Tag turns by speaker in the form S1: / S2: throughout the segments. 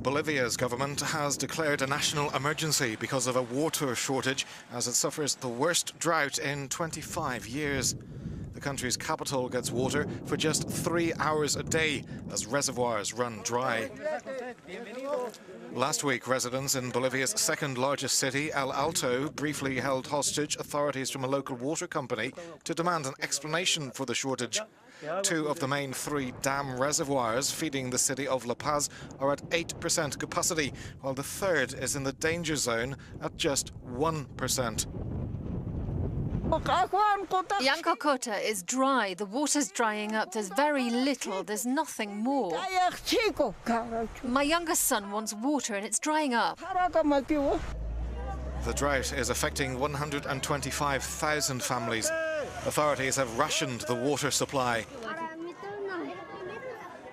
S1: Bolivia's government has declared a national emergency because of a water shortage as it suffers the worst drought in 25 years. The country's capital gets water for just 3 hours a day as reservoirs run dry. Last week, residents in Bolivia's second-largest city, El Alto, briefly held hostage authorities from a local water company to demand an explanation for the shortage. 2 of the main 3 dam reservoirs feeding the city of La Paz are at 8% capacity, while the third is in the danger zone at just 1%.
S2: Yancocota is dry. The water's drying up. There's very little. There's nothing more. My youngest son wants water and it's drying up.
S1: The drought is affecting 125,000 families. Authorities have rationed the water supply.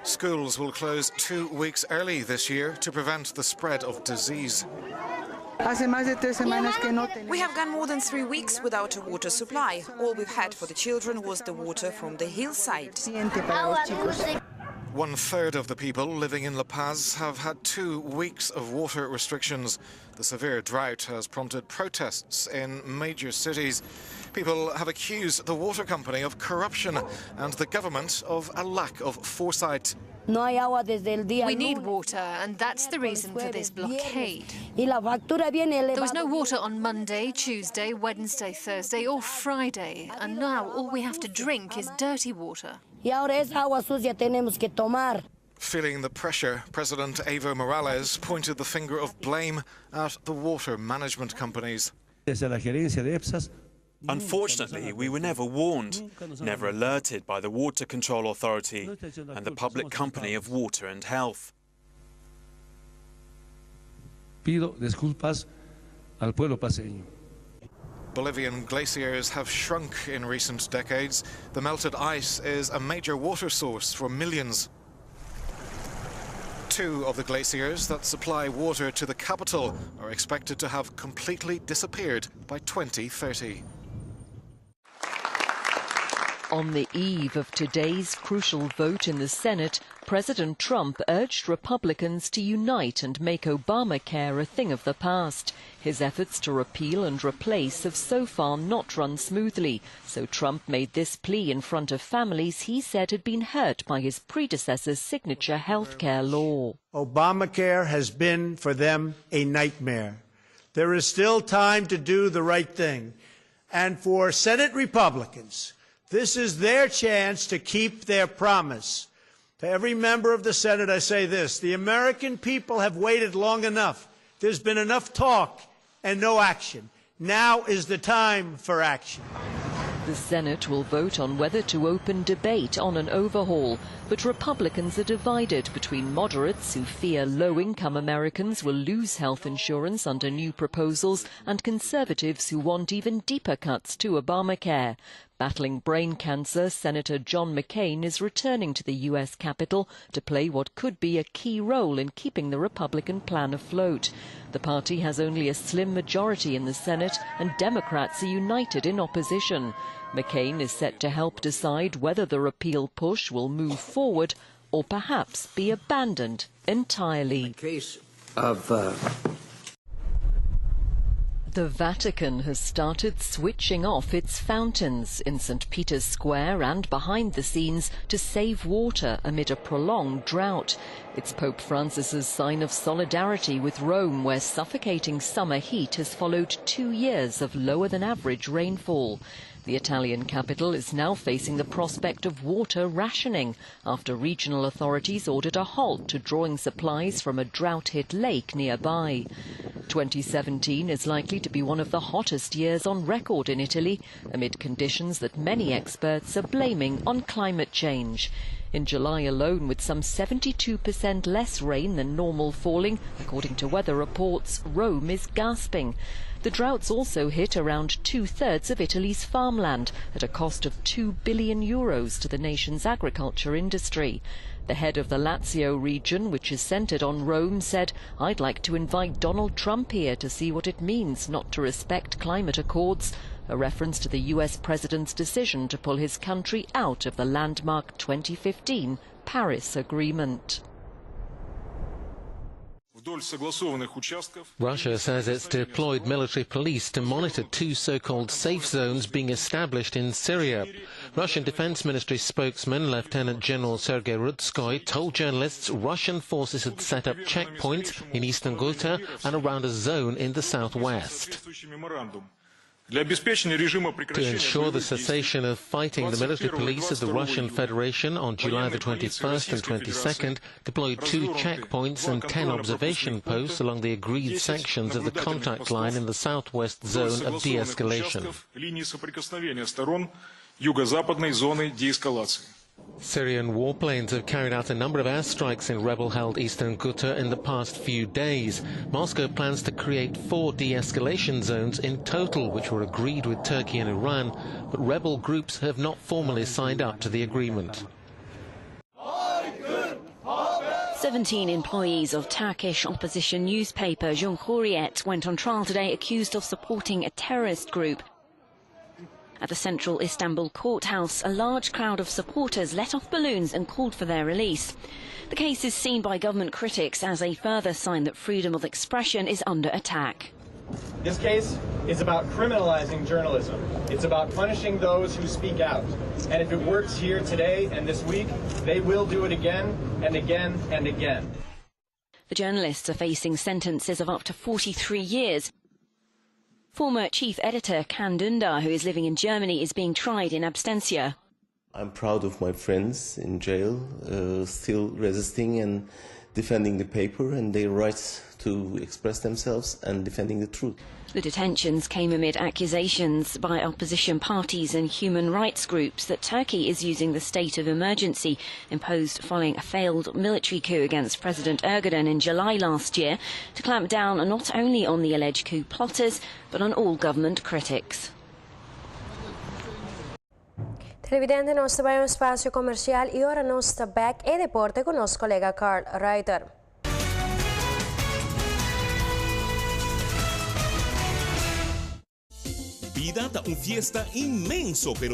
S1: Schools will close 2 weeks early this year to prevent the spread of disease.
S3: We have gone more than 3 weeks without a water supply. All we've had for the children was the water from the hillside.
S1: 1/3 of the people living in La Paz have had 2 weeks of water restrictions. The severe drought has prompted protests in major cities. People have accused the water company of corruption and the government of a lack of foresight.
S2: We need water, and that's the reason for this blockade. There was no water on Monday, Tuesday, Wednesday, Thursday or Friday, and now all we have to drink is dirty water.
S1: Feeling the pressure, President Evo Morales pointed the finger of blame at the water management companies.
S4: Unfortunately, we were never warned, never alerted by the Water Control Authority and the Public Company of Water and Health.
S1: Bolivian glaciers have shrunk in recent decades. The melted ice is a major water source for millions. 2 of the glaciers that supply water to the capital are expected to have completely disappeared by 2030.
S5: On the eve of today's crucial vote in the Senate, President Trump urged Republicans to unite and make Obamacare a thing of the past. His efforts to repeal and replace have so far not run smoothly, so Trump made this plea in front of families he said had been hurt by his predecessor's signature health care law.
S6: Obamacare has been for them a nightmare. There is still time to do the right thing. And for Senate Republicans, this is their chance to keep their promise. To every member of the Senate, I say this: the American people have waited long enough. There's been enough talk and no action. Now is the time for action.
S5: The Senate will vote on whether to open debate on an overhaul, but Republicans are divided between moderates who fear low-income Americans will lose health insurance under new proposals and conservatives who want even deeper cuts to Obamacare. Battling brain cancer, Senator John McCain is returning to the U.S. Capitol to play what could be a key role in keeping the Republican plan afloat. The party has only a slim majority in the Senate, and Democrats are united in opposition. McCain is set to help decide whether the repeal push will move forward or perhaps be abandoned entirely.
S7: In case of
S5: The Vatican has started switching off its fountains in St. Peter's Square and behind the scenes to save water amid a prolonged drought. It's Pope Francis's sign of solidarity with Rome, where suffocating summer heat has followed 2 years of lower-than-average rainfall. The Italian capital is now facing the prospect of water rationing after regional authorities ordered a halt to drawing supplies from a drought-hit lake nearby. 2017 is likely to be one of the hottest years on record in Italy, amid conditions that many experts are blaming on climate change. In July alone, with some 72% less rain than normal falling, according to weather reports, Rome is gasping. The droughts also hit around 2/3 of Italy's farmland at a cost of €2 billion to the nation's agriculture industry. The head of the Lazio region, which is centred on Rome, said, "I'd like to invite Donald Trump here to see what it means not to respect climate accords," a reference to the US president's decision to pull his country out of the landmark 2015 Paris Agreement.
S7: Russia says it's deployed military police to monitor 2 so-called safe zones being established in Syria. Russian Defense Ministry spokesman Lieutenant General Sergei Rudskoy told journalists Russian forces had set up checkpoints in eastern Ghouta and around a zone in the southwest. To ensure the cessation of fighting, the military police of the Russian Federation on July the 21st and 22nd deployed 2 checkpoints and 10 observation posts along the agreed sections of the contact line in the southwest zone of de-escalation. Syrian warplanes have carried out a number of airstrikes in rebel-held eastern Ghouta in the past few days. Moscow plans to create 4 de-escalation zones in total, which were agreed with Turkey and Iran, but rebel groups have not formally signed up to the agreement.
S8: 17 employees of Turkish opposition newspaper Cumhuriyet went on trial today accused of supporting a terrorist group. At the central Istanbul courthouse, a large crowd of supporters let off balloons and called for their release. The case is seen by government critics as a further sign that freedom of expression is under attack.
S9: This case is about criminalizing journalism. It's about punishing those who speak out. And if it works here today and this week, they will do it again and again and again.
S8: The journalists are facing sentences of up to 43 years. Former chief editor Can Dündar, who is living in Germany, is being tried in absentia.
S10: I'm proud of my friends in jail, still resisting and defending the paper and their rights to express themselves and defending the truth.
S8: The detentions came amid accusations by opposition parties and human rights groups that Turkey is using the state of emergency imposed following a failed military coup against President Erdogan in July last year to clamp down not only on the alleged coup plotters but on all government critics.
S11: Televidente, non sta uno spazio commerciale e ora non sta back e deporte con nostro collega Carl Reiter.
S12: Vida da un fiesta inmenso, pero